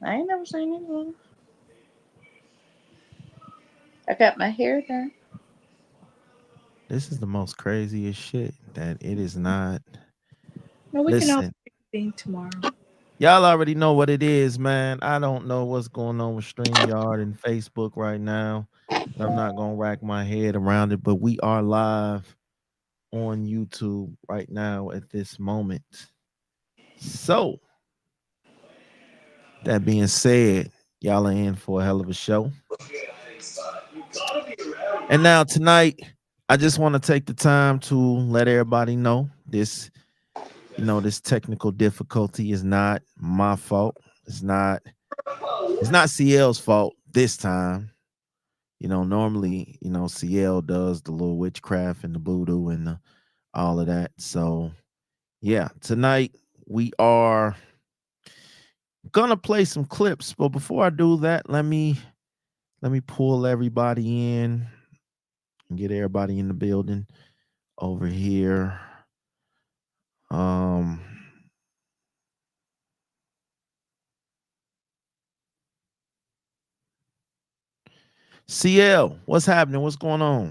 I ain't never seen anyone. I got my hair done. This is the most craziest shit that it is not. No, we can all Listen, thing tomorrow. y'all already know what it is, man. I don't know what's going on with StreamYard and Facebook right now. And I'm not gonna rack my head around it, but we are live on YouTube right now at this moment. So that being said, y'all are in for a hell of a show. And now tonight, I just want to take the time to let everybody know this, this technical difficulty is not my fault. It's not CL's fault this time. Normally, CL does the little witchcraft and the voodoo and all of that. So yeah, tonight we are gonna play some clips, but before I do that, let me pull everybody in and get everybody in the building over here. Um CL, what's happening? What's going on?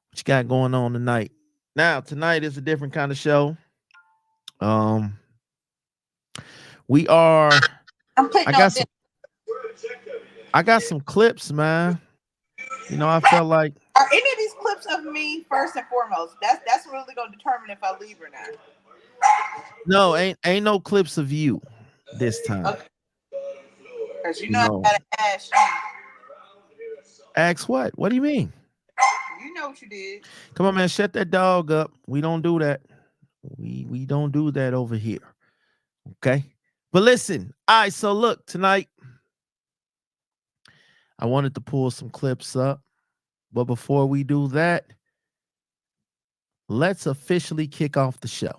What you got going on tonight? Now, tonight is a different kind of show. Um we are I'm I putting got on this. some I got some clips, man. I felt like Are any of these clips of me first and foremost? That's really gonna determine if I leave or not. no, ain't no clips of you this time. Okay. Because you You know I know, gotta ask ask what? What do you mean? you. You know what you did. Come on, man, shut that dog up. We don't do that. We don't do that over here. Okay. But listen, all right. So look, tonight I wanted to pull some clips up. But before we do that, let's officially kick off the show.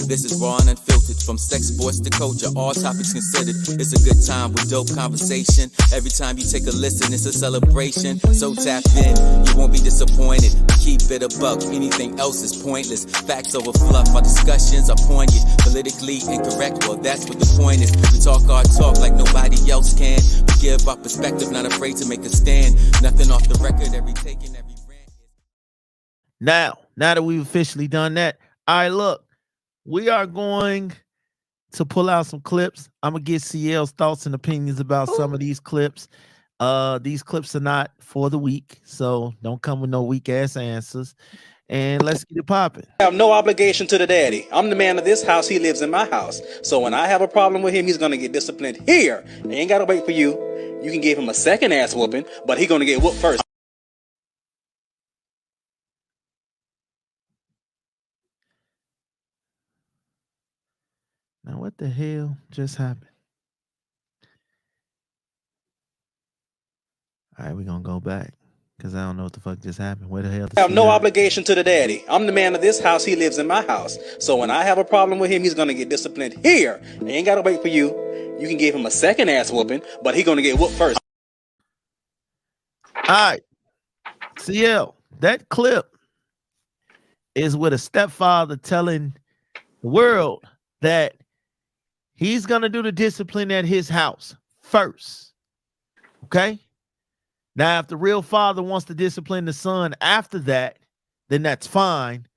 This is raw and unfiltered, from sex, sports to culture, all topics considered. It's a good time with dope conversation. Every time you take a listen, it's a celebration. So tap in, you won't be disappointed. Keep it a buck, anything else is pointless. Facts over fluff, our discussions are poignant. Politically incorrect, well that's what the point is. We talk our talk like nobody else can. We give our perspective, not afraid to make a stand. Nothing off the record, every take and every rant. Now that we've officially done that, all right, look, we are going to pull out some clips. I'm gonna get CL's thoughts and opinions about some of these clips. These clips are not for the week, so don't come with no weak ass answers. And let's get it popping. I have no obligation to the daddy. I'm the man of this house. He lives in my house. So when I have a problem with him, he's gonna get disciplined here. He ain't gotta wait for you. You can give him a second ass whooping, but he gonna get whooped first. Now, what the hell just happened? All right, we're gonna go back because I don't know what the fuck just happened. Where the hell did I have she no go? obligation to the daddy. I'm the man of this house. He lives in my house. So when I have a problem with him, he's gonna get disciplined here. He ain't gotta wait for you. You can give him a second ass whooping, but he gonna get whooped first. All right, CL, that clip is with a stepfather telling the world that he's gonna do the discipline at his house first. Okay. Now, if the real father wants to discipline the son after that, then that's fine.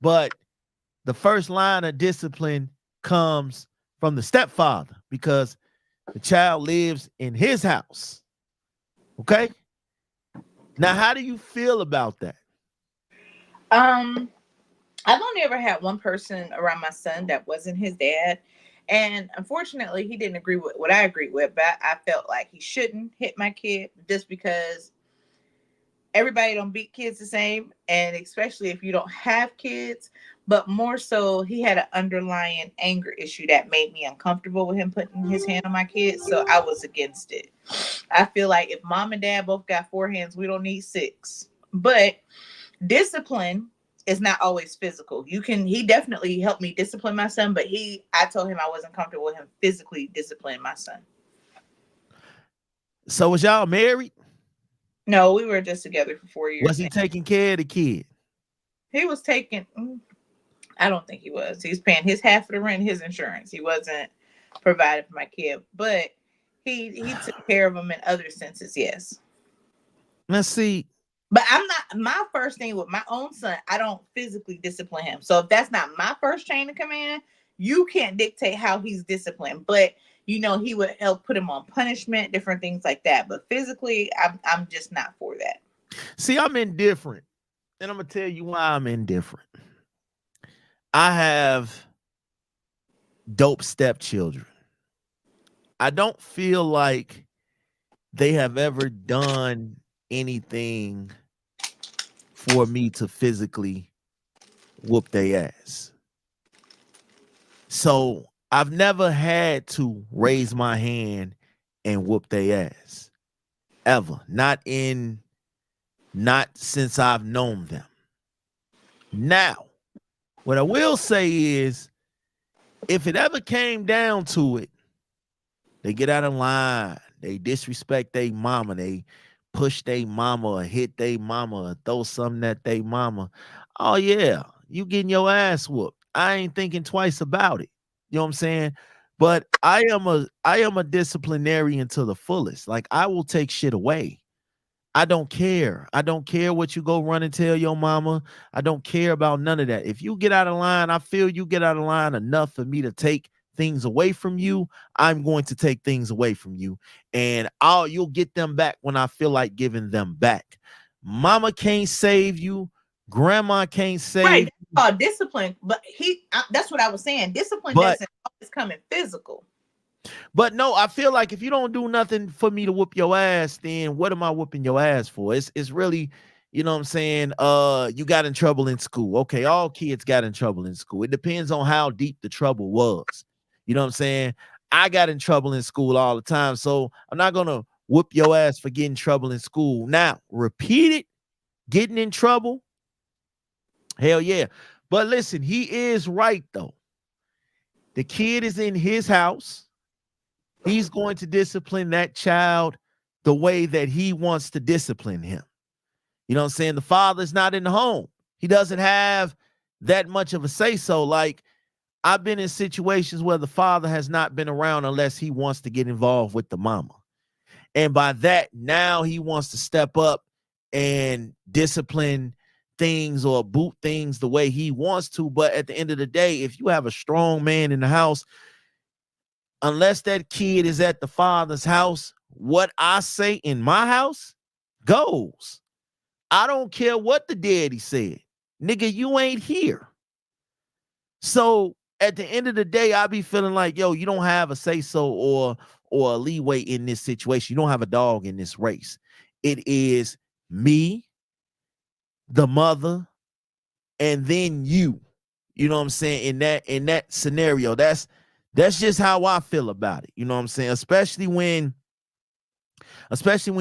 But the first line of discipline comes from the stepfather because the child lives in his house. Okay. Now, how do you feel about that? Um, I've only ever had one person around my son that wasn't his dad. And unfortunately, he didn't agree with what I agreed with, but I felt like he shouldn't hit my kid just because everybody don't beat kids the same, and especially if you don't have kids. But more so, he had an underlying anger issue that made me uncomfortable with him putting his hand on my kids, so I was against it. I feel like if mom and dad both got four hands, we don't need six. But discipline is not always physical. He definitely helped me discipline my son, but I told him I wasn't comfortable with him physically disciplining my son. So was y'all married? No, we were just together for 4 years. Was he taking care of the kid? He was taking. I don't think he was. He's paying his half of the rent, his insurance. He wasn't providing for my kid, but he took care of him in other senses. Yes. Let's see. But I'm not my first thing with my own son. I don't physically discipline him. So if that's not my first chain of command, you can't dictate how he's disciplined. But he would help put him on punishment, different things like that. But physically, I'm just not for that. See, I'm indifferent, and I'm gonna tell you why I'm indifferent. I have dope stepchildren. I don't feel like they have ever done anything for me to physically whoop their ass. So I've never had to raise my hand and whoop their ass. Ever. Not since I've known them. Now, what I will say is, if it ever came down to it, they get out of line, they disrespect their mama, they push their mama or hit their mama or throw something at their mama. Oh yeah, you getting your ass whooped. I ain't thinking twice about it. You know what I'm saying? But I am a disciplinarian to the fullest. Like, I will take shit away. I don't care. I don't care what you go run and tell your mama. I don't care about none of that. If you get out of line, I feel you get out of line enough for me to take things away from you. I'm going to take things away from you, and you'll get them back when I feel like giving them back. Mama can't save you. Grandma can't save right. Discipline, but that's what I was saying. Discipline doesn't always come in physical. But no, I feel like if you don't do nothing for me to whoop your ass, then what am I whooping your ass for? It's really, you know what I'm saying? You got in trouble in school. Okay, all kids got in trouble in school. It depends on how deep the trouble was. You know what I'm saying? I got in trouble in school all the time, so I'm not gonna whoop your ass for getting in trouble in school. Now, repeat it, getting in trouble. Hell yeah. But listen, he is right though. The kid is in his house. He's going to discipline that child the way that he wants to discipline him. You know what I'm saying? The father's not in the home. He doesn't have that much of a say-so. Like, I've been in situations where the father has not been around unless he wants to get involved with the mama. And by that, now he wants to step up and discipline things or boot things the way he wants to. But at the end of the day, if you have a strong man in the house, unless that kid is at the father's house, what I say in my house goes. I don't care what the daddy said. Nigga, you ain't here. So at the end of the day, I be feeling like, yo, you don't have a say-so or a leeway in this situation. You don't have a dog in this race. It is me, the mother, and then you. You know what I'm saying? In that scenario, that's just how I feel about it. You know what I'm saying? Especially when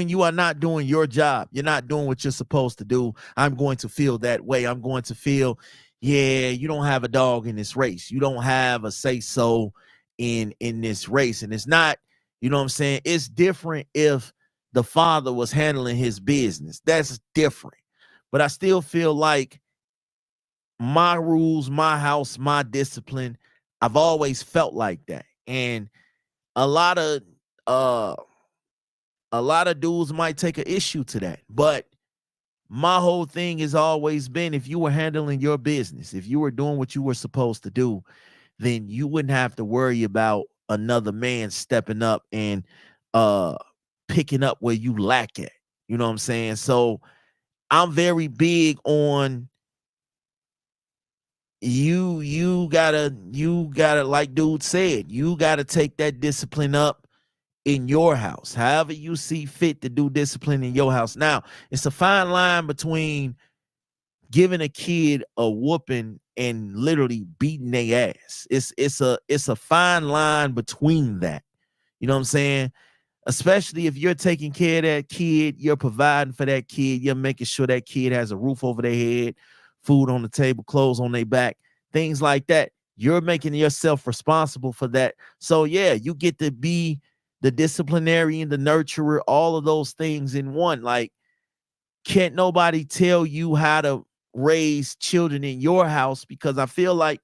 you are not doing your job. You're not doing what you're supposed to do. I'm going to feel that way. I'm going to feel, yeah, you don't have a dog in this race. You don't have a say-so in this race. And it's not, you know what I'm saying? It's different if the father was handling his business. That's different. But I still feel like my rules, my house, my discipline, I've always felt like that. And a lot of dudes might take an issue to that. But my whole thing has always been, if you were handling your business, if you were doing what you were supposed to do, then you wouldn't have to worry about another man stepping up and picking up where you lack at. You know what I'm saying? So I'm very big on you gotta, like dude said, you gotta take that discipline up in your house, however you see fit to do discipline in your house. Now, it's a fine line between giving a kid a whooping and literally beating their ass. It's a fine line between that. You know what I'm saying? Especially if you're taking care of that kid, you're providing for that kid, you're making sure that kid has a roof over their head, food on the table, clothes on their back, things like that. You're making yourself responsible for that. So yeah, you get to be the disciplinarian, the nurturer, all of those things in one. Like, can't nobody tell you how to raise children in your house, because I feel like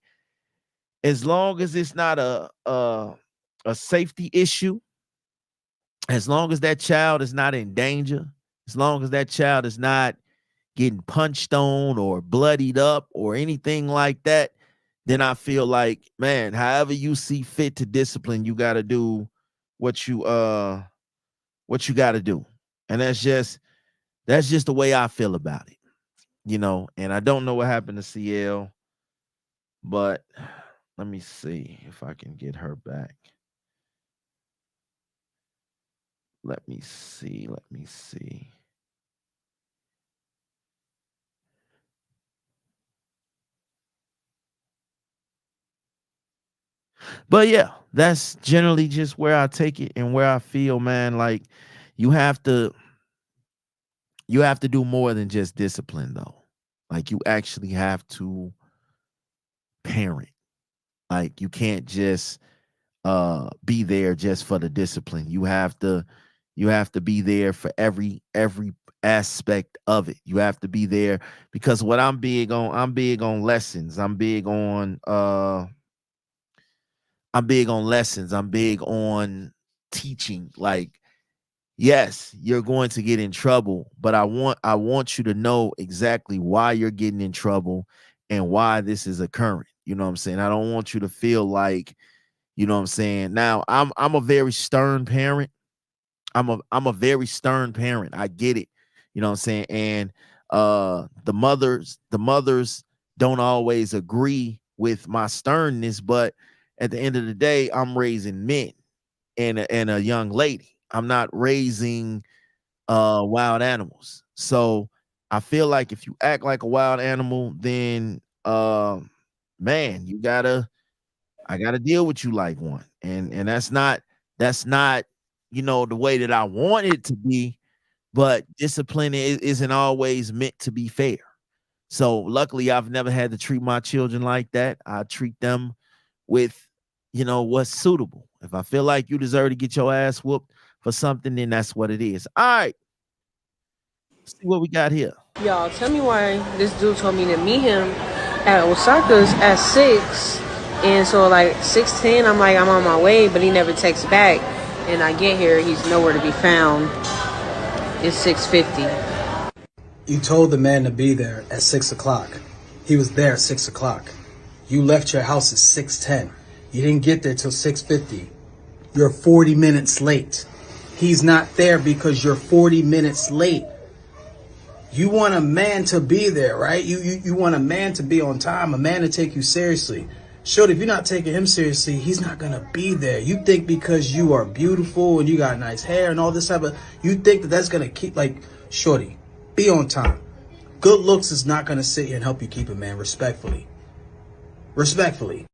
as long as it's not a safety issue, as long as that child is not in danger, as long as that child is not getting punched on or bloodied up or anything like that, then I feel like, man, however you see fit to discipline, you got to do what you got to do. And that's just the way I feel about it, and I don't know what happened to CL, but let me see if I can get her back. Let me see. But yeah, that's generally just where I take it and where I feel, man. Like, you have to do more than just discipline, though. Like, you actually have to parent. Like, you can't just be there just for the discipline. You have to be there for every aspect of it. You have to be there, because what I'm big on lessons. I'm big on lessons. I'm big on teaching. Like, yes, you're going to get in trouble, but I want you to know exactly why you're getting in trouble and why this is occurring. You know what I'm saying? I don't want you to feel like, you know what I'm saying? Now, I'm a very stern parent. I'm a very stern parent. I get it. You know what I'm saying? And the mothers don't always agree with my sternness, but at the end of the day, I'm raising men and a young lady. I'm not raising wild animals. So I feel like if you act like a wild animal, then man, I gotta deal with you like one. And that's not the way that I want it to be, but discipline isn't always meant to be fair. So luckily I've never had to treat my children like that. I treat them with what's suitable. If I feel like you deserve to get your ass whooped for something, then that's what it is. All right, let's see what we got here. Y'all, tell me why this dude told me to meet him at Osaka's at 6. And so, like, 6:10, I'm like, I'm on my way, but he never texts back. And I get here, he's nowhere to be found. It's 6:50. You told the man to be there at 6 o'clock. He was there at 6 o'clock. You left your house at 6:10. You didn't get there till 6:50. You're 40 minutes late. He's not there because you're 40 minutes late. You want a man to be there, right? You want a man to be on time, a man to take you seriously. Shorty, if you're not taking him seriously, he's not going to be there. You think because you are beautiful and you got nice hair and all this type of, you think that that's going to keep, like, shorty, be on time. Good looks is not going to sit here and help you keep a man, respectfully. Respectfully.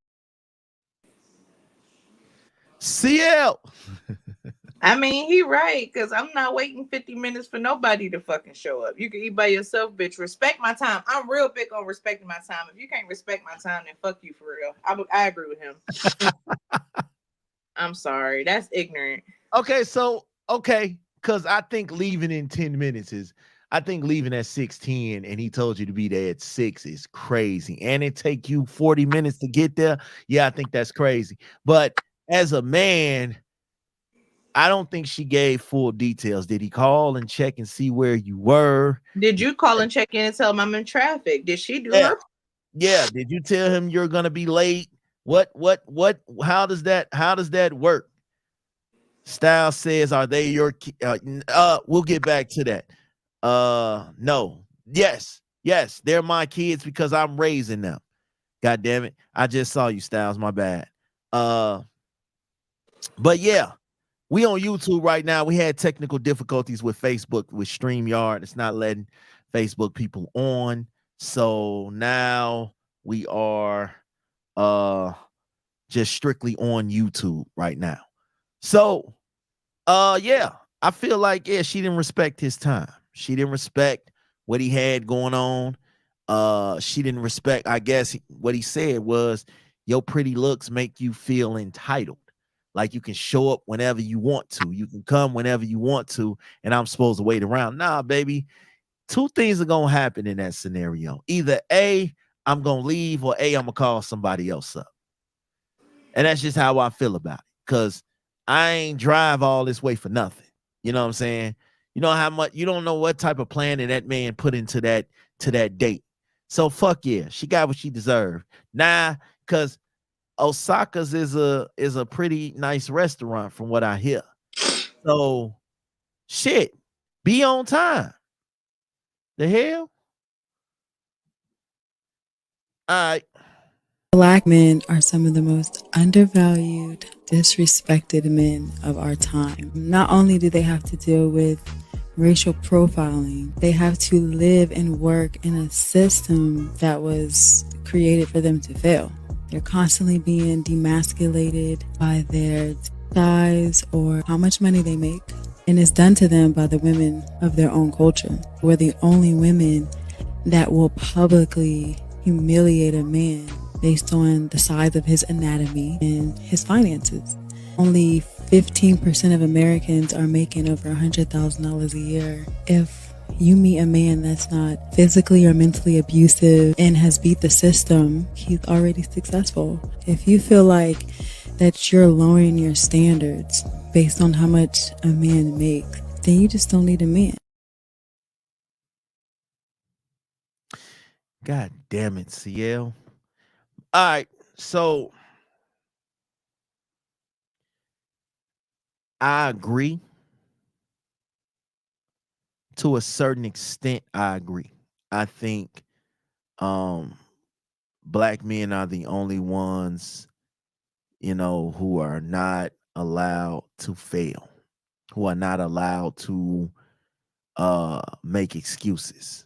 CL. I mean, he right, because I'm not waiting 50 minutes for nobody to fucking show up. You can eat by yourself, bitch. Respect my time. I'm real big on respecting my time. If you can't respect my time, then fuck you for real. I agree with him. I'm sorry. That's ignorant. Okay, because I think leaving in 10 minutes I think leaving at 6:10 and he told you to be there at 6 is crazy. And it take you 40 minutes to get there. Yeah, I think that's crazy. But as a man, I don't think she gave full details. Did he call and check and see where you were? Did you call and check in and tell him I'm in traffic? Did she do Yeah. her? Yeah. Did you tell him you're gonna be late? What? How does that work? Styles says, "Are they your? We'll get back to that. No. Yes. They're my kids because I'm raising them. God damn it! I just saw you, Styles. My bad. But yeah." We on YouTube right now. We had technical difficulties with Facebook, with StreamYard. It's not letting Facebook people on. So now we are just strictly on YouTube right now. So yeah, I feel like, yeah, she didn't respect his time. She didn't respect what he had going on. She didn't respect, I guess what he said was, your pretty looks make you feel entitled. Like you can show up whenever you want to. You can come whenever you want to, and I'm supposed to wait around. Nah, baby. Two things are gonna happen in that scenario. Either A, I'm gonna leave, or A, I'm gonna call somebody else up. And that's just how I feel about it. Cause I ain't drive all this way for nothing. You know what I'm saying? You know how much you don't know what type of planning that man put into that date. So fuck yeah, she got what she deserved. Nah, cause Osaka's is a pretty nice restaurant from what I hear. So shit, be on time. The hell? All right. Black men are some of the most undervalued, disrespected men of our time. Not only do they have to deal with racial profiling, they have to live and work in a system that was created for them to fail. They're constantly being demasculated by their size or how much money they make. And it's done to them by the women of their own culture. We're the only women that will publicly humiliate a man based on the size of his anatomy and his finances. Only 15% of Americans are making over $100,000 a year. If you meet a man that's not physically or mentally abusive and has beat the system, he's already successful. If you feel like that you're lowering your standards based on how much a man makes, then you just don't need a man. God damn it, Cee-El. All right. So I agree. To a certain extent, I agree. I think um black men are the only ones, who are not allowed to fail, who are not allowed to make excuses.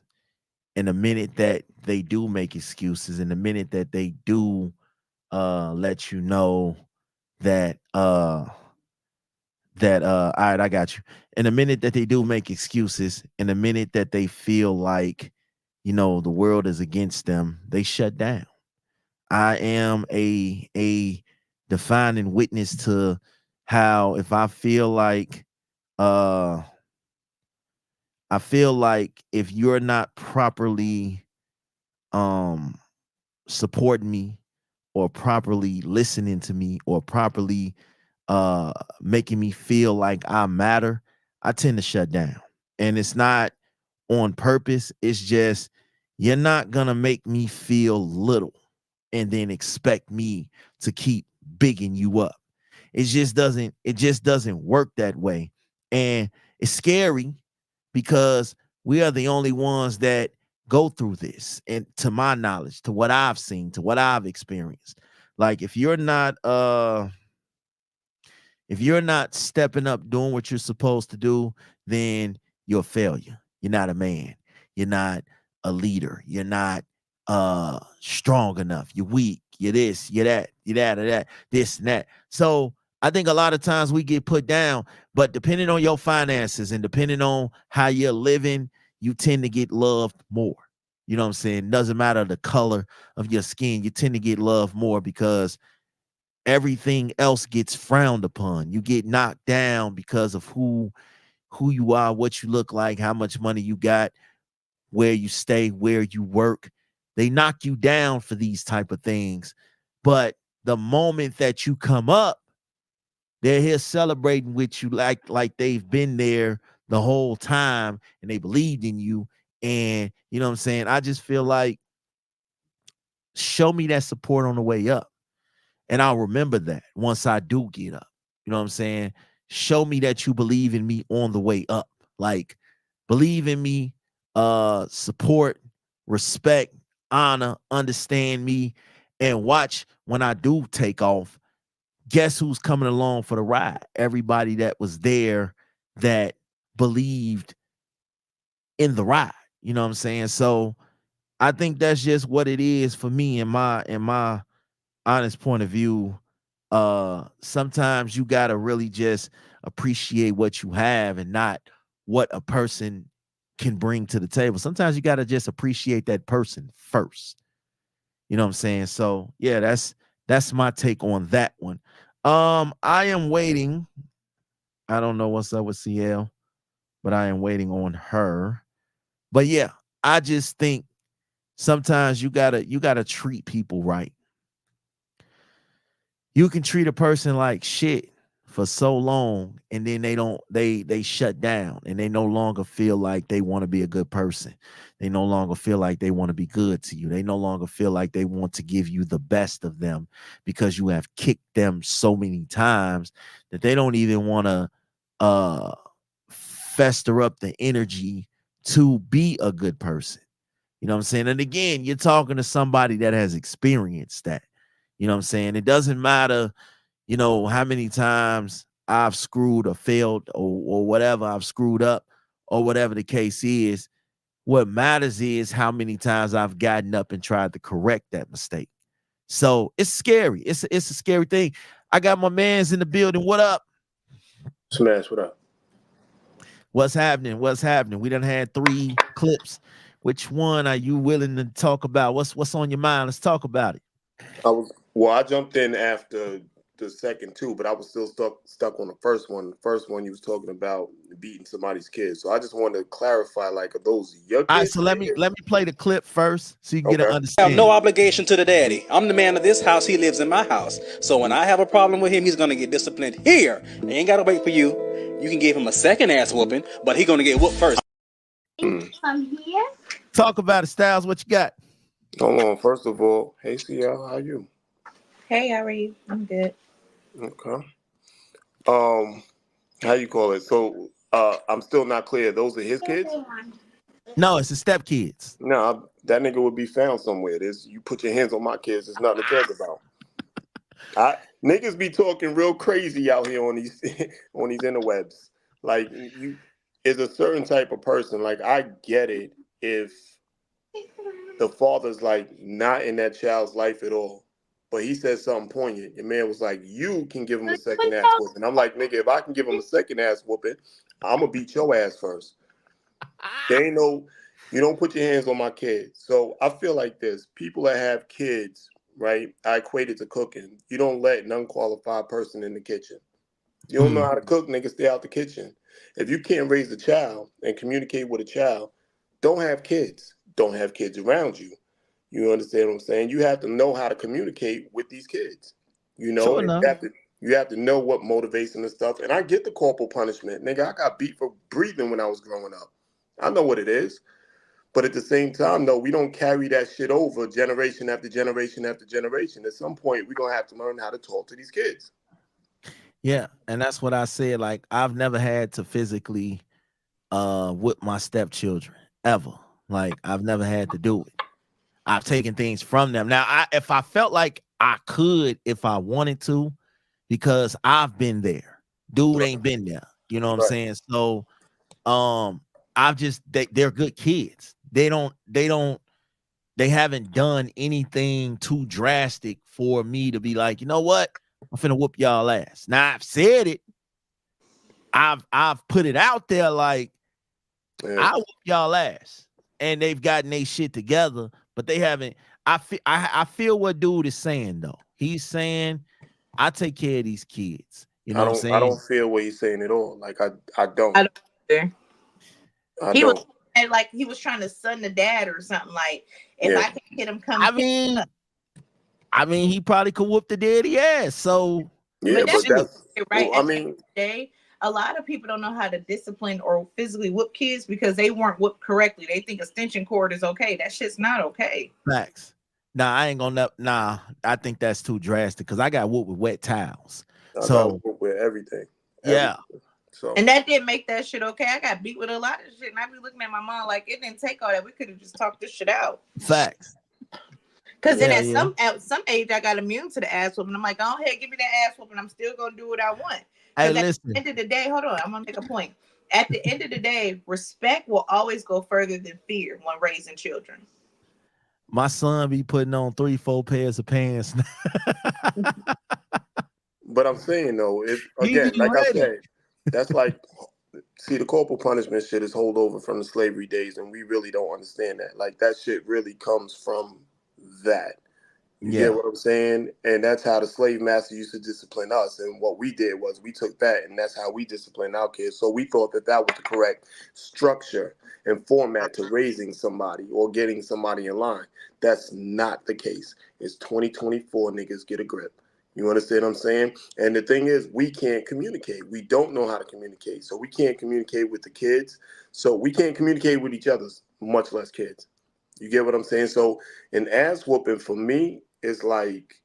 And the minute that they do make excuses, and the minute that they do let you know that all right, I got you. In the minute that they do make excuses, in the minute that they feel like, the world is against them, they shut down. I am a defining witness to how if uh I feel like if you're not properly um supporting me, or properly listening to me, or properly making me feel like I matter, I tend to shut down. And it's not on purpose. It's just you're not gonna make me feel little and then expect me to keep bigging you up. It just doesn't work that way. And it's scary because we are the only ones that go through this. And to my knowledge, to what I've seen, to what I've experienced. Like if you're not stepping up doing what you're supposed to do, then you're a failure. You're not a man. You're not a leader. You're not strong enough. You're weak. You're this, you're that, you're that, or that, this and that. So I think a lot of times we get put down, but depending on your finances and depending on how you're living, you tend to get loved more. You know what I'm saying? Doesn't matter the color of your skin, you tend to get loved more because everything else gets frowned upon. You get knocked down because of who you are, what you look like, how much money you got, where you stay, where you work. They knock you down for these type of things. But the moment that you come up, they're here celebrating with you like they've been there the whole time and they believed in you. And you know what I'm saying? I just feel like show me that support on the way up. And I'll remember that once I do get up. You know what I'm saying? Show me that you believe in me on the way up. Like, believe in me, support, respect, honor, understand me, and watch when I do take off. Guess who's coming along for the ride? Everybody that was there that believed in the ride. You know what I'm saying? So I think that's just what it is for me in my honest point of view. Sometimes you gotta really just appreciate what you have and not what a person can bring to the table. Sometimes you gotta just appreciate that person first. You know what I'm saying? So yeah, that's my take on that one. I am waiting. I don't know what's up with CL, but I am waiting on her. But yeah, I just think sometimes you gotta treat people right. You can treat a person like shit for so long, and then they shut down, and they no longer feel like they want to be a good person. They no longer feel like they want to be good to you. They no longer feel like they want to give you the best of them because you have kicked them so many times that they don't even want to uh fester up the energy to be a good person. You know what I'm saying? And again, you're talking to somebody that has experienced that. You know what I'm saying? It doesn't matter, how many times I've screwed or failed, or whatever I've screwed up, or whatever the case is. What matters is how many times I've gotten up and tried to correct that mistake. So it's scary. It's a scary thing. I got my mans in the building. What up? Smash, what up? What's happening? What's happening? We done had 3 clips. Which one are you willing to talk about? What's on your mind? Let's talk about it. I jumped in after the second two, but I was still stuck on the first one. The first one you was talking about beating somebody's kids. So I just wanted to clarify, like, are those your All right, kids? so let me play the clip first so you can get an Okay. I have no understanding. obligation to the daddy. I'm the man of this house. He lives in my house. So when I have a problem with him, he's gonna get disciplined here. He ain't gotta wait for you. You can give him a second ass whooping, but he gonna get whooped first. From here? Talk about it, Styles. What you got? Hold on. First of all, hey CL, how you? Hey, how are you? I'm good. Okay. How you call it? So I'm still not clear. Those are his kids? No, it's the stepkids. No, that nigga would be found somewhere. This you put your hands on my kids, there's nothing to talk about. Niggas be talking real crazy out here on these on these interwebs. Like you is a certain type of person. Like I get it if the father's like not in that child's life at all. But he said something poignant. Your man was like, you can give him a second ass whooping. I'm like, nigga, if I can give him a second ass whooping, I'm gonna beat your ass first. They ain't no, you don't put your hands on my kids. So I feel like this. People that have kids, right? I equate it to cooking. You don't let an unqualified person in the kitchen. You don't know how to cook, nigga, stay out the kitchen. If you can't raise a child and communicate with a child, don't have kids. Don't have kids around you. You understand what I'm saying? You have to know how to communicate with these kids. True And enough. you have to know what motivates them and stuff. And I get the corporal punishment. Nigga, I got beat for breathing when I was growing up. I know what it is. But at the same time, no, we don't carry that shit over generation after generation after generation. At some point, we're going to have to learn how to talk to these kids. Yeah, and that's what I said. Like, I've never had to physically whip my stepchildren ever. Like, I've never had to do it. I've taken things from them. Now, if I felt like I could, if I wanted to, because I've been there. Dude Right. ain't been there. You know what I'm Right. saying? So I've just they're good kids. They haven't done anything too drastic for me to be like, you know what? I'm finna whoop y'all ass. Now I've said it. I've put it out there like I whoop y'all ass. And they've gotten their shit together, but they haven't. I feel what dude is saying though. He's saying I take care of these kids. You know what I'm I saying? don't feel what he's saying at all. Like I don't. I don't either. I He was don't. like he was trying to son the dad or something. Like if Yeah. I can get him come, I mean, he probably could whoop the daddy ass. So Yeah, but but that's shit. right. I At the end mean, of the day, a lot of people don't know how to discipline or physically whoop kids because they weren't whooped correctly. They think extension cord is okay. That shit's not okay. Facts. Nah, I ain't gonna. Nah, I think that's too drastic because I got whooped with wet towels. I got So with everything. yeah, So And that didn't make that shit okay. I got beat with a lot of shit, and I be looking at my mom like it didn't take all that. We could have just talked this shit out. facts. Because then Yeah, at some age, I got immune to the ass whooping. I'm like, go ahead, give me that ass whooping. I'm still gonna do what I want. Hey, Because at listen. the end of the day, hold on, I'm gonna make a point. At the end of the day, respect will always go further than fear when raising children. My son be putting on 3-4 pairs of pants. but I'm saying though, it He again, be like I ready. said, that's like see the corporal punishment shit is holdover from the slavery days, and we really don't understand that. Like that shit really comes from that. You Yeah. get what I'm saying? And that's how the slave master used to discipline us. And what we did was we took that and that's how we discipline our kids. So we thought that that was the correct structure and format to raising somebody or getting somebody in line. That's not the case. It's 2024, niggas, get a grip. You understand what I'm saying? And the thing is, we can't communicate. We don't know how to communicate. So we can't communicate with the kids. So we can't communicate with each other, much less kids. You get what I'm saying? So an ass whooping for me is like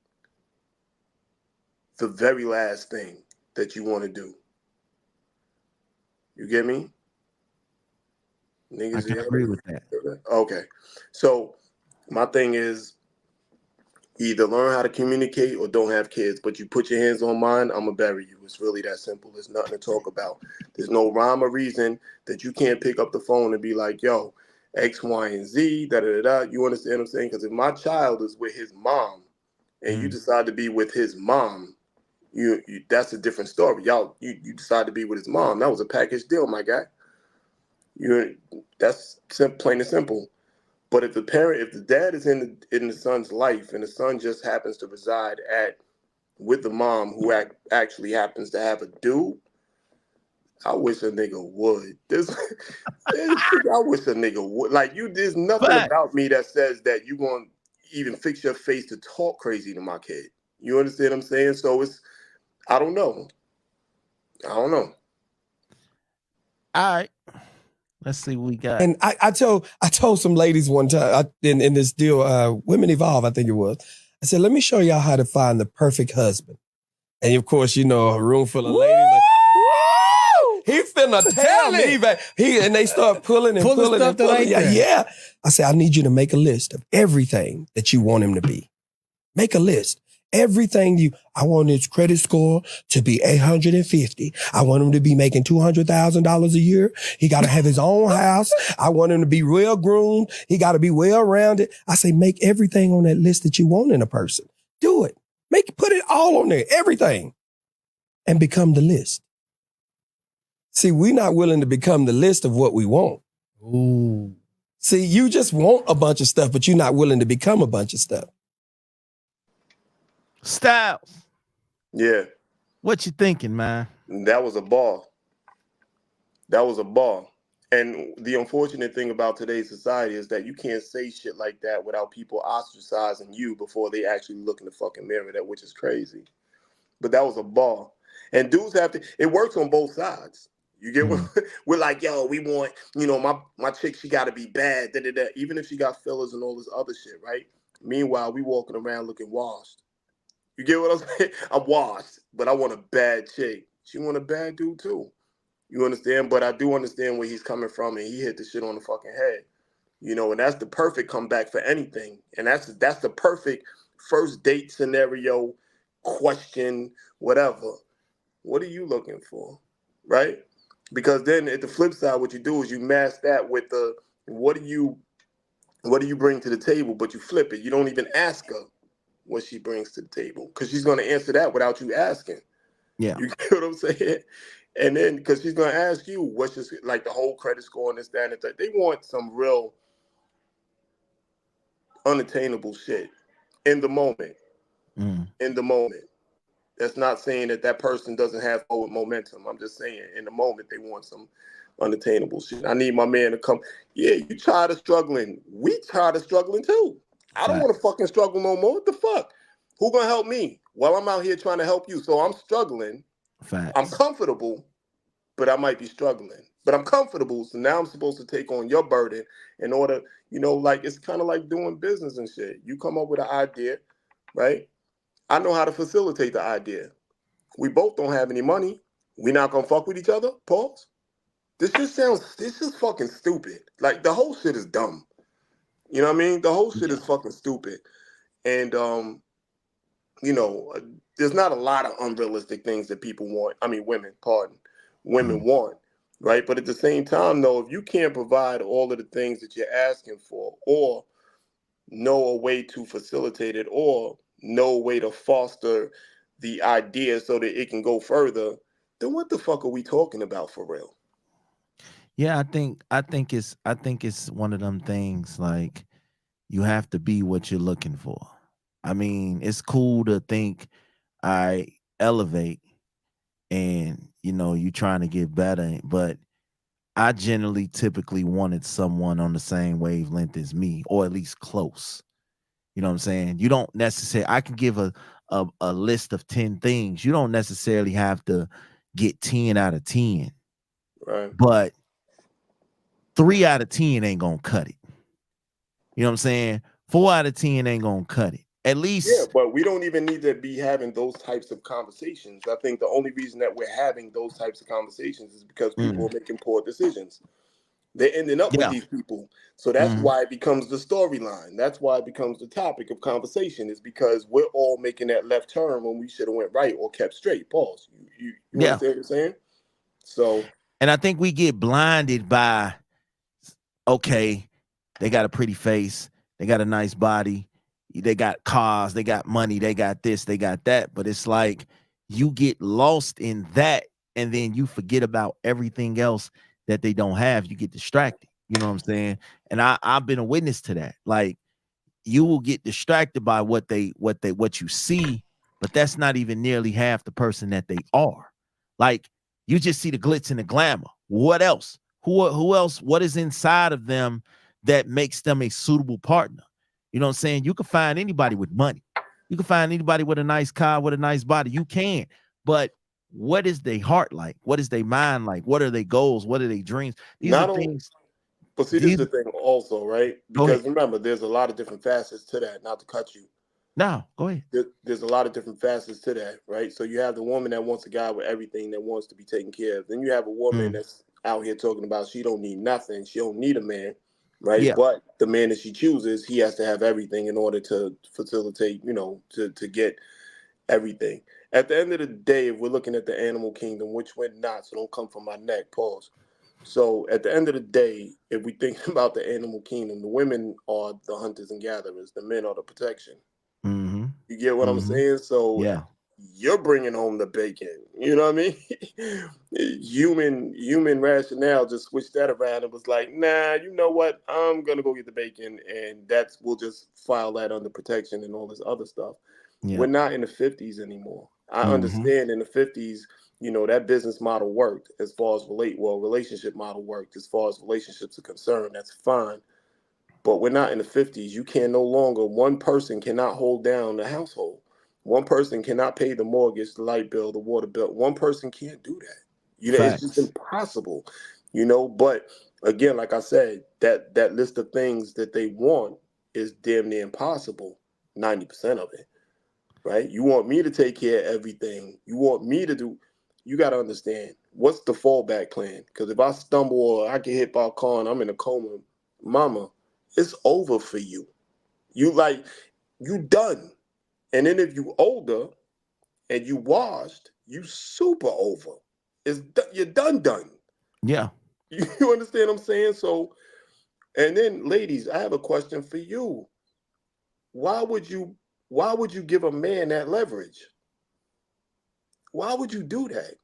the very last thing that you want to do. You get me? I Niggas, can yeah. agree with that. Okay. So my thing is either learn how to communicate or don't have kids, but you put your hands on mine, I'm gonna bury you. It's really that simple. There's nothing to talk about. There's no rhyme or reason that you can't pick up the phone and be like, yo, X, Y, and Z, da da da da. You understand what I'm saying? Because if my child is with his mom and you decide to be with his mom, you that's a different story. You decide to be with his mom. That was a package deal, my guy. That's plain and simple. But if the dad is in the son's life, and the son just happens to reside with the mom who actually happens to have a dude, I wish a nigga would. I wish a nigga would. Like you, there's nothing Fact. about me that says that you gonna even fix your face to talk crazy to my kid. You understand what I'm saying? So I don't know. I don't know. All right. Let's see what we got. And I told some ladies one time in this deal, Women Evolve, I think it was. I said, let me show y'all how to find the perfect husband. And of course, you know, a room full of ladies like, woo! He finna tell me, and they start pulling and Pulling pulling stuff and that pulling. ain't Yeah, there. yeah. I said, I need you to make a list of everything that you want him to be. Make a list. Everything I want his credit score to be 850. I want him to be making $200,000 a year. He got to have his own house. I want him to be well groomed. He got to be well rounded. I say, make everything on that list that you want in a person. Do it. Put it all on there, everything, and become the list. See, we're not willing to become the list of what we want. Ooh. See, you just want a bunch of stuff, but you're not willing to become a bunch of stuff. Styles, Yeah, what you thinking, man? that was a ball. That was a ball. And the unfortunate thing about today's society is that you can't say shit like that without people ostracizing you before they actually look in the fucking mirror, which is crazy. But that was a ball. And dudes have to, it works on both sides. You get what we're like, yo, we want, my chick, she got to be bad, da, da, da, even if she got fillers and all this other shit, right? Meanwhile, we walking around looking washed. You get what I'm saying? I'm washed, but I want a bad chick. She want a bad dude too. You understand? But I do understand where he's coming from, and he hit the shit on the fucking head. And that's the perfect comeback for anything. And that's the perfect first date scenario, question, whatever. What are you looking for? Right? Because then at the flip side, what you do is you mask that with the what do you bring to the table, but you flip it. You don't even ask her what she brings to the table, because she's going to answer that without you asking. Yeah. You get what I'm saying? And then, because she's going to ask you, what's just like the whole credit score and this, that, and that. They want some real unattainable shit in the moment. In the moment. That's not saying that person doesn't have forward momentum. I'm just saying in the moment they want some unattainable shit. I need my man to come. Yeah, you tired of struggling. We tired of struggling too. I don't want to fucking struggle no more. What the fuck? Who gonna help me while I'm out here trying to help you? So I'm struggling. Facts. I'm comfortable, but I might be struggling. But I'm comfortable, so now I'm supposed to take on your burden in order, like it's kind of like doing business and shit. You come up with an idea, right? I know how to facilitate the idea. We both don't have any money. We not gonna fuck with each other? Pause. This is fucking stupid. Like the whole shit is dumb. You know what I mean? The whole shit is fucking stupid. And there's not a lot of unrealistic things that people want. I mean, women want, right? But at the same time, though, if you can't provide all of the things that you're asking for, or know a way to facilitate it, or know a way to foster the idea so that it can go further, then what the fuck are we talking about for real? Yeah, I think it's one of them things like you have to be what you're looking for. I mean, it's cool to think I elevate and you trying to get better, but I generally typically wanted someone on the same wavelength as me, or at least close. You know what I'm saying? You don't necessarily, I can give a list of 10 things. You don't necessarily have to get 10 out of 10, Right. but 3 out of 10 ain't gonna cut it. You know what I'm saying? 4 out of 10 ain't gonna cut it. At Yeah, least, but we don't even need to be having those types of conversations. I think the only reason that we're having those types of conversations is because people mm, are making poor decisions. They're ending up with yeah. these people. So that's Mhm. why it becomes the storyline. That's why it becomes the topic of conversation, is because we're all making that left turn when we should have went right or kept straight. Pause. You Yeah. understand what I'm saying? So And I think we get blinded by, okay, they got a pretty face, they got a nice body, they got cars, they got money, they got this, they got that. But it's like you get lost in that, and then you forget about everything else that they don't have. You get distracted. You know what I'm saying? And I've been a witness to that. Like, you will get distracted by what you see, but that's not even nearly half the person that they are. Like, you just see the glitz and the glamour. What else? Who else? What is inside of them that makes them a suitable partner? You know what I'm saying? You can find anybody with money. You can find anybody with a nice car, with a nice body. You can. But what is their heart like? What is their mind like? What are their goals? What are their dreams? These are not only, things. but see, this is These the thing also, right? Go ahead. Because remember, there's a lot of different facets to that. Not to cut you, No, go ahead. there's a lot of different facets to that, right? So you have the woman that wants a guy with everything, that wants to be taken care of. Then you have a woman Mm, that's out here talking about she don't need nothing, she don't need a man, right? yeah. But the man that she chooses, he has to have everything in order to facilitate, to get everything. At the end of the day, if we're looking at the animal kingdom, which we're not, so don't come from my neck, pause. So at the end of the day, if we think about the animal kingdom, the women are the hunters and gatherers, the men are the protection. Mm-hmm. You get what I'm Mm-hmm. saying? So Yeah. you're bringing home the bacon. You know what I mean? human rationale just switched that around and was like, nah, you know what? I'm gonna go get the bacon, and we'll just file that under protection and all this other stuff. Yeah. We're not in the 50s anymore. I Mm-hmm. understand in the 50s, that business model worked as far as relationship model worked as far as relationships are concerned. That's fine. But we're not in the 50s. You can no longer, one person cannot hold down the household. One person cannot pay the mortgage, the light bill, the water bill. One person can't do that. It's just Facts. impossible. But again, like I said, that list of things that they want is damn near impossible. 90% of it, right? You want me to take care of everything. You want me to do. You got to understand what's the fallback plan. Because if I stumble or I get hit by a car and I'm in a coma, mama, it's over for you. You done. And then if you older and you washed, you super over. You're done. Yeah. You understand what I'm saying? So, and then ladies, I have a question for you. Why would you why would you give a man that leverage? Why would you do that?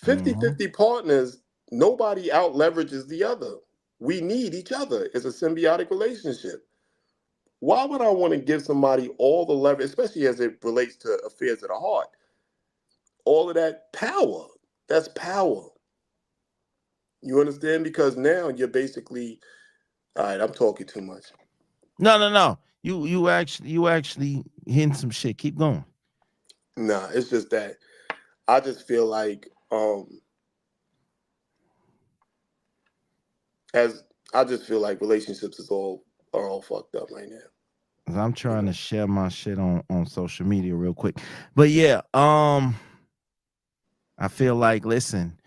Mm-hmm. 50-50 partners, nobody out leverages the other. We need each other. It's a symbiotic relationship. Why would I want to give somebody all the leverage, especially as it relates to affairs of the heart? All of that power. That's power. You understand? Because now you're basically, all right, I'm talking too much. No, no, no. You actually hitting some shit. Keep going. Nah, it's just that I just feel like as I just feel like relationships are all fucked up right now. 'Cause I'm You trying to know? share my shit on social media real quick. But yeah, I feel like, listen,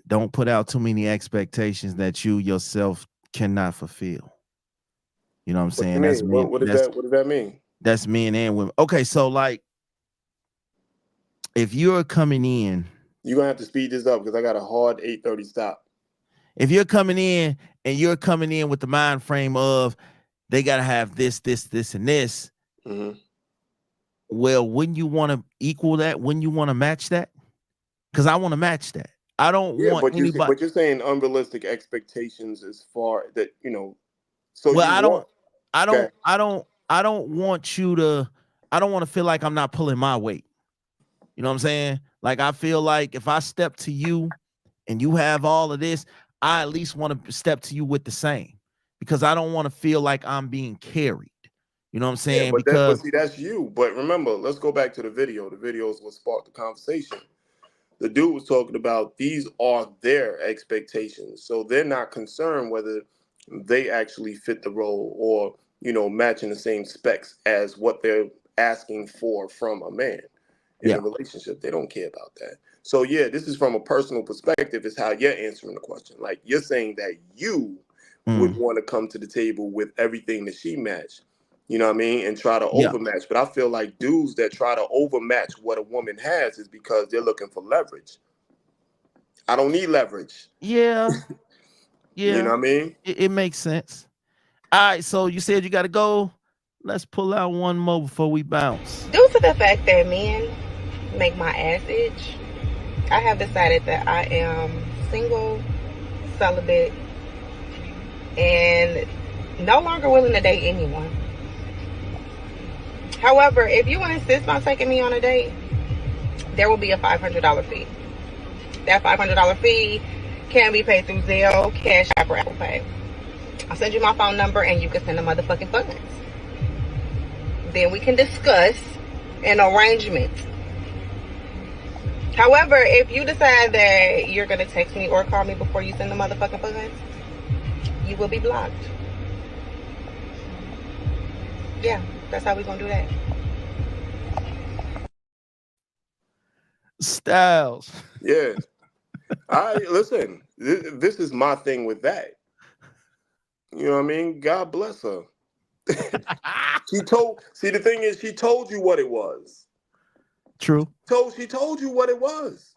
don't put out too many expectations that you yourself cannot fulfill. You know what I'm What you saying? That's mean? men. What does that mean? That's men and women. Okay, so like, if you're coming in, You're gonna have to speed this up because I got a hard 8:30 stop. if you're coming in and you're coming in with the mind frame of they gotta have this, and this, Hmm. well, wouldn't you want to equal that? Wouldn't you want to match that? Because I want to match that. I don't Yeah, want anybody. but you're saying unrealistic expectations as far that. So Well, you want I don't. okay. I don't. I don't want you to. I don't want to feel like I'm not pulling my weight. You know what I'm saying? Like I feel like if I step to you and you have all of this, I at least want to step to you with the same because I don't want to feel like I'm being carried. You know what I'm Yeah, saying? but Because see, that's you. But remember, let's go back to the video. The video is what sparked the conversation. The dude was talking about these are their expectations, so they're not concerned whether they actually fit the role or matching the same specs as what they're asking for from a man in yeah, a relationship. They don't care about that. So yeah, this is from a personal perspective. Is how you're answering the question. Like you're saying that you would mm, want to come to the table with everything that she matched. You know what I mean? And try to yeah, overmatch. But I feel like dudes that try to overmatch what a woman has is because they're looking for leverage. I don't need leverage. yeah, You know yeah. what I mean? It makes sense. All right, so you said you got to go. Let's pull out one more before we bounce. Due to the fact that men make my ass itch, I have decided that I am single, celibate, and no longer willing to date anyone. However, if you insist on taking me on a date, there will be a $500 fee. That $500 fee can be paid through Zelle, Cash App, or Apple Pay. I'll send you my phone number and you can send the motherfucking funds. Then we can discuss an arrangement. However, if you decide that you're going to text me or call me before you send the motherfucking funds, you will be blocked. Yeah, that's how we're going to do that. Styles. Yeah. Listen. This is my thing with that. You know what I mean? God bless her. The thing is, she told you what it was. True. She told you what it was.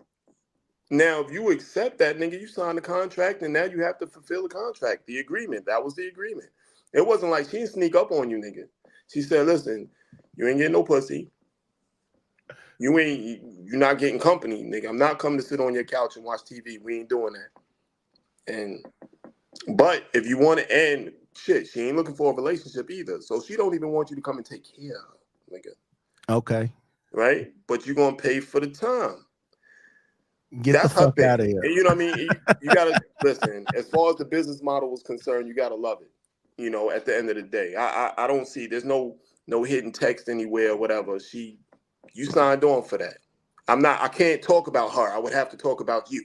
Now, if you accept that, nigga, you signed the contract, and now you have to fulfill the contract, the agreement. That was the agreement. It wasn't like she didn't sneak up on you, nigga. She said, "Listen, you ain't getting no pussy. You're not getting company, nigga. I'm not coming to sit on your couch and watch TV. We ain't doing that." But if you want to end, shit, she ain't looking for a relationship either. So she don't even want you to come and take care of her, nigga. Okay. Right? But you're gonna pay for the time. Get the That's her fuck thing. out of here. And you know what I mean? You gotta listen, as far as the business model is concerned, you gotta love it. At the end of the day. I don't see there's no hidden text anywhere or whatever. You signed on for that. I can't talk about her. I would have to talk about you.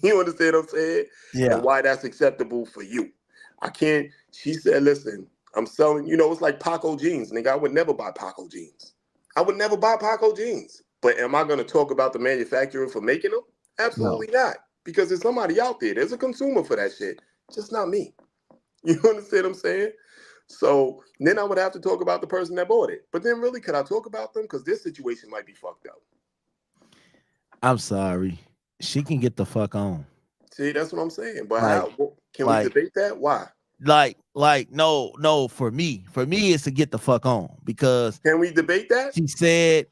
You understand what I'm saying? Yeah. And why that's acceptable for you. I can't. She said, listen, I'm selling, it's like Paco jeans, nigga. I would never buy Paco jeans. I would never buy Paco jeans. But am I going to talk about the manufacturer for making them? No. Absolutely not. Because there's somebody out there. There's a consumer for that shit. Just not me. You understand what I'm saying? So then I would have to talk about the person that bought it. But then really, could I talk about them? Because this situation might be fucked up. I'm sorry. She can get the fuck on. See, that's what I'm saying. But Like, how can we debate that? Why? No, for me it's to get the fuck on because Can we debate that? she said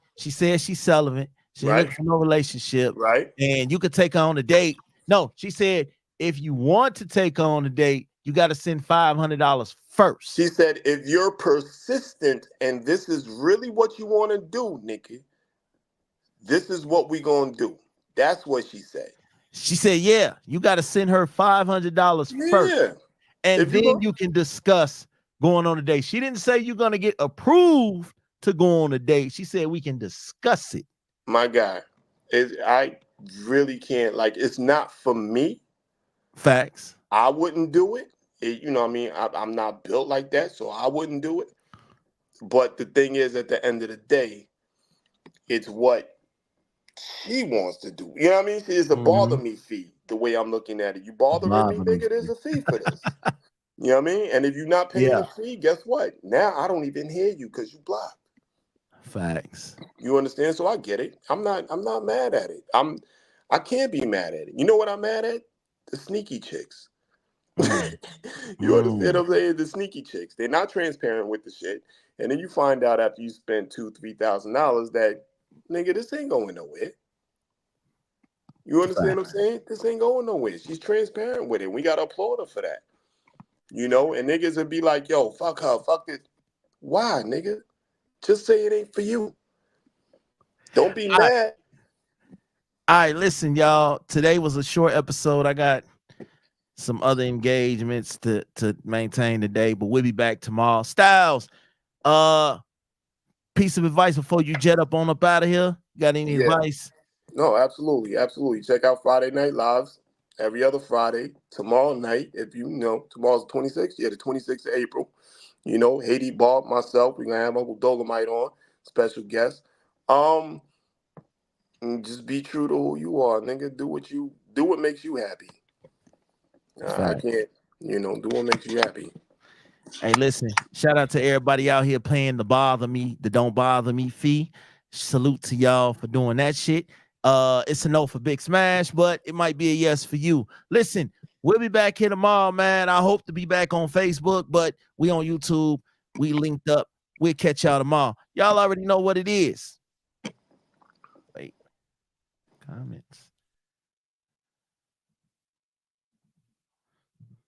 she's celibate. She ain't Right. looking for no relationship. Right. And you could take her on a date. No, she said if you want to take her on a date, you got to send $500 first. She said, if you're persistent and this is really what you want to do, Nikki, this is what we gonna do. That's what she said. She said, yeah, you got to send her $500 first. Yeah. And If then you can discuss going on a date. She didn't say you're going to get approved to go on a date. She said we can discuss it. My guy, I really can't. Like, it's not for me. Facts. I wouldn't do it. You know what I mean? I'm not built like that, so I wouldn't do it. But the thing is, at the end of the day, it's what she wants to do. You know what I mean? It's a bother me fee, the way I'm looking at it. You bothering me, nigga, there's a fee for this. You know what I mean? And if you're not paying the fee, guess what? Now I don't even hear you because you blocked. Facts. You understand? So I get it. I'm not mad at it. I can't be mad at it. You know what I'm mad at? The sneaky chicks. You understand what I'm saying? The sneaky chicks. They're not transparent with the shit. And then you find out after you spend $2,000-$3,000 that, nigga, this ain't going nowhere. You understand what I'm saying? This ain't going nowhere. She's transparent with it. We got to applaud her for that. And niggas would be like, yo, fuck her, fuck this. Why, nigga? Just say it ain't for you. Don't be All right. mad. All right, listen, y'all. Today was a short episode. I got some other engagements to maintain today, but we'll be back tomorrow. Styles, piece of advice before you jet up out of here. You got any Yeah. advice? No, absolutely. Absolutely. Check out Friday Night Lives every other Friday. Tomorrow night, if you know, tomorrow's the 26th. Yeah, the 26th of April. You know, Haiti, Bob, myself. We're going to have Uncle Dolomite on, special guest. And just be true to who you are, nigga. Do what makes you happy. I can't, do what makes you happy. Hey, listen, shout out to everybody out here paying the don't bother me fee. Salute to y'all for doing that shit. It's a no for Big Smash, but it might be a yes for you. Listen, we'll be back here tomorrow, man. I hope to be back on Facebook, but we on YouTube. We linked up. We'll catch y'all tomorrow. Y'all already know what it is. Wait. Comments.